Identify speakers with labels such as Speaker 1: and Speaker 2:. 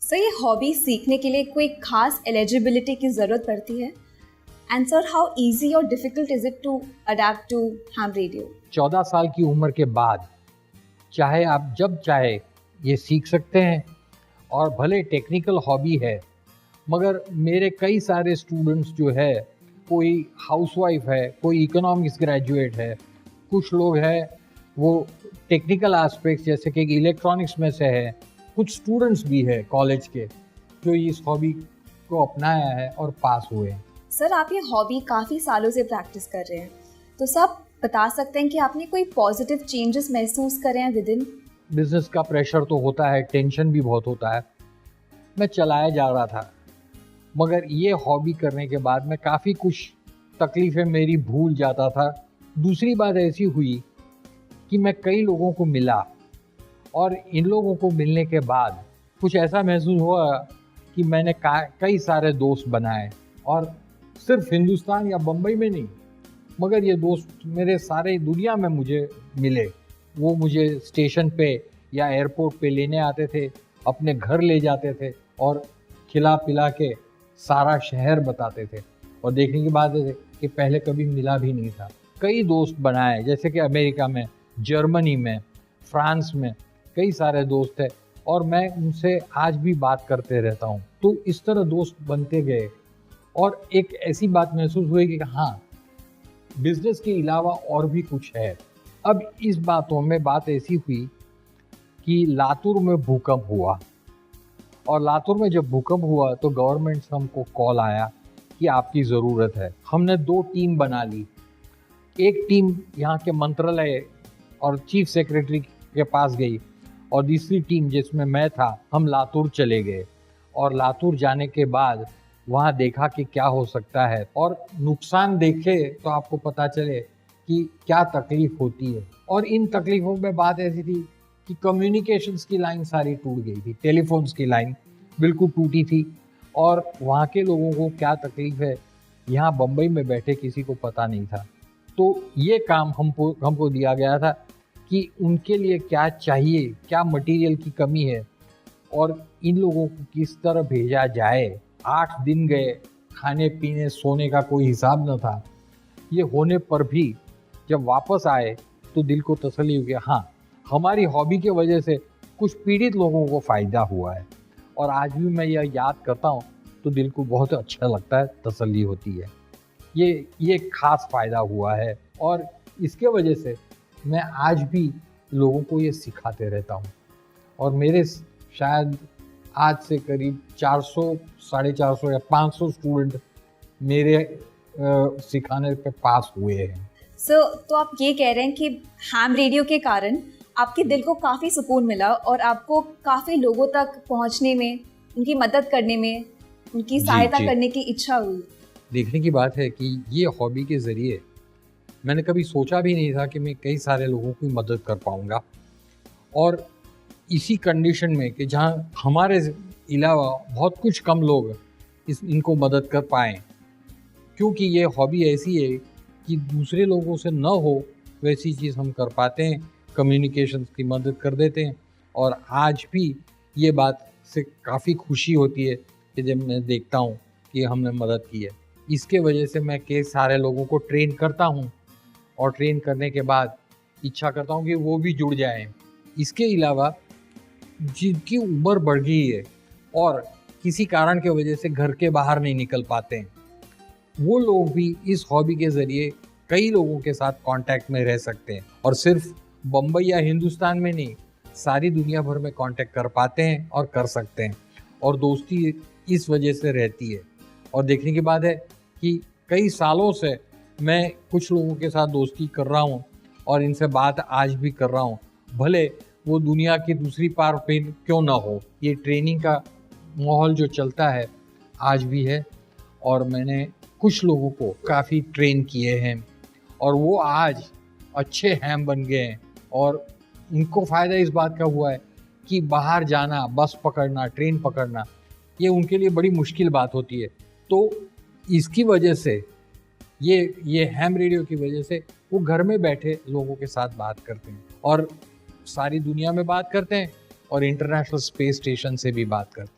Speaker 1: Sir ये hobby सीखने के लिए कोई खास एलिजिबिलिटी की ज़रूरत पड़ती है? एंड सर हाउ इजी और difficult is it to adapt to ham radio?
Speaker 2: 14 साल की उम्र के बाद चाहे आप जब चाहे ये सीख सकते हैं। और भले टेक्निकल हॉबी है, मगर मेरे कई सारे स्टूडेंट्स जो है, कोई हाउसवाइफ है, कोई इकोनॉमिक्स ग्रेजुएट है, कुछ लोग हैं वो टेक्निकल एस्पेक्ट्स जैसे कि इलेक्ट्रॉनिक्स में से है, कुछ स्टूडेंट्स भी है कॉलेज के जो इस हॉबी को अपनाया है और पास हुए हैं।
Speaker 1: सर आप ये हॉबी काफ़ी सालों से प्रैक्टिस कर रहे हैं, तो सब बता सकते हैं कि आपने कोई पॉजिटिव चेंजेस महसूस करे हैं विद इन?
Speaker 2: बिजनेस का प्रेशर तो होता है, टेंशन भी बहुत होता है। मैं चलाया जा रहा था, मगर ये हॉबी करने के बाद मैं काफ़ी कुछ तकलीफ़ें मेरी भूल जाता था। दूसरी बात ऐसी हुई कि मैं कई लोगों को मिला और इन लोगों को मिलने के बाद कुछ ऐसा महसूस हुआ कि मैंने कई सारे दोस्त बनाए, और सिर्फ हिंदुस्तान या बम्बई में नहीं, मगर ये दोस्त मेरे सारे दुनिया में मुझे मिले। वो मुझे स्टेशन पे या एयरपोर्ट पे लेने आते थे, अपने घर ले जाते थे और खिला पिला के सारा शहर बताते थे। और देखने की बात है कि पहले कभी मिला भी नहीं था। कई दोस्त बनाए, जैसे कि अमेरिका में, जर्मनी में, फ्रांस में कई सारे दोस्त हैं, और मैं उनसे आज भी बात करते रहता हूँ। तो इस तरह दोस्त बनते गए, और एक ऐसी बात महसूस हुई कि हाँ, बिजनेस के अलावा और भी कुछ है। अब इस बातों में बात ऐसी हुई कि लातूर में भूकंप हुआ, और लातूर में जब भूकंप हुआ तो गवर्नमेंट से हमको कॉल आया कि आपकी ज़रूरत है। हमने 2 टीम बना ली। एक टीम यहाँ के मंत्रालय और चीफ सेक्रेटरी के पास गई, और दूसरी टीम जिसमें मैं था, हम लातूर चले गए। और लातूर जाने के बाद वहाँ देखा कि क्या हो सकता है, और नुकसान देखे तो आपको पता चले कि क्या तकलीफ होती है। और इन तकलीफ़ों में बात ऐसी थी कि कम्युनिकेशंस की लाइन सारी टूट गई थी, टेलीफोन्स की लाइन बिल्कुल टूटी थी, और वहाँ के लोगों को क्या तकलीफ है यहाँ बम्बई में बैठे किसी को पता नहीं था। तो ये काम हमको दिया गया था कि उनके लिए क्या चाहिए, क्या मटेरियल की कमी है, और इन लोगों को किस तरह भेजा जाए। 8 दिन गए, खाने पीने सोने का कोई हिसाब न था। ये होने पर भी जब वापस आए तो दिल को तसल्ली हुई कि हाँ, हमारी हॉबी की वजह से कुछ पीड़ित लोगों को फ़ायदा हुआ है। और आज भी मैं यह याद करता हूँ तो दिल को बहुत अच्छा लगता है, तसल्ली होती है। ये खास फ़ायदा हुआ है, और इसके वजह से मैं आज भी लोगों को ये सिखाते रहता हूँ। और मेरे शायद आज से करीब 400, 450 या 500 स्टूडेंट मेरे सिखाने पे पास हुए हैं।
Speaker 1: तो आप ये कह रहे हैं कि हैम रेडियो के कारण आपके दिल को काफ़ी सुकून मिला, और आपको काफ़ी लोगों तक पहुंचने में, उनकी मदद करने में, उनकी सहायता करने की इच्छा हुई।
Speaker 2: देखने की बात है कि ये हॉबी के ज़रिए मैंने कभी सोचा भी नहीं था कि मैं कई सारे लोगों की मदद कर पाऊँगा, और इसी कंडीशन में कि जहाँ हमारे अलावा बहुत कुछ कम लोग इनको मदद कर पाएँ, क्योंकि ये हॉबी ऐसी है कि दूसरे लोगों से न हो वैसी चीज़ हम कर पाते हैं, कम्युनिकेशन की मदद कर देते हैं। और आज भी ये बात से काफ़ी खुशी होती है कि जब मैं देखता हूँ कि हमने मदद की है। इसके वजह से मैं कई सारे लोगों को ट्रेन करता हूँ, और ट्रेन करने के बाद इच्छा करता हूँ कि वो भी जुड़ जाएं। इसके अलावा जिनकी उम्र बढ़ गई है और किसी कारण की वजह से घर के बाहर नहीं निकल पाते हैं, वो लोग भी इस हॉबी के ज़रिए कई लोगों के साथ कांटेक्ट में रह सकते हैं, और सिर्फ बम्बई या हिंदुस्तान में नहीं, सारी दुनिया भर में कांटेक्ट कर पाते हैं और कर सकते हैं। और दोस्ती इस वजह से रहती है। और देखने की बात है कि कई सालों से मैं कुछ लोगों के साथ दोस्ती कर रहा हूँ, और इनसे बात आज भी कर रहा हूँ, भले वो दुनिया की दूसरी पार पे क्यों ना हो। ये ट्रेनिंग का माहौल जो चलता है आज भी है, और मैंने कुछ लोगों को काफ़ी ट्रेन किए हैं, और वो आज अच्छे हैम बन गए हैं। और उनको फ़ायदा इस बात का हुआ है कि बाहर जाना, बस पकड़ना, ट्रेन पकड़ना, ये उनके लिए बड़ी मुश्किल बात होती है। तो इसकी वजह से ये हैम रेडियो की वजह से वो घर में बैठे लोगों के साथ बात करते हैं, और सारी दुनिया में बात करते हैं, और इंटरनेशनल स्पेस स्टेशन से भी बात करते हैं।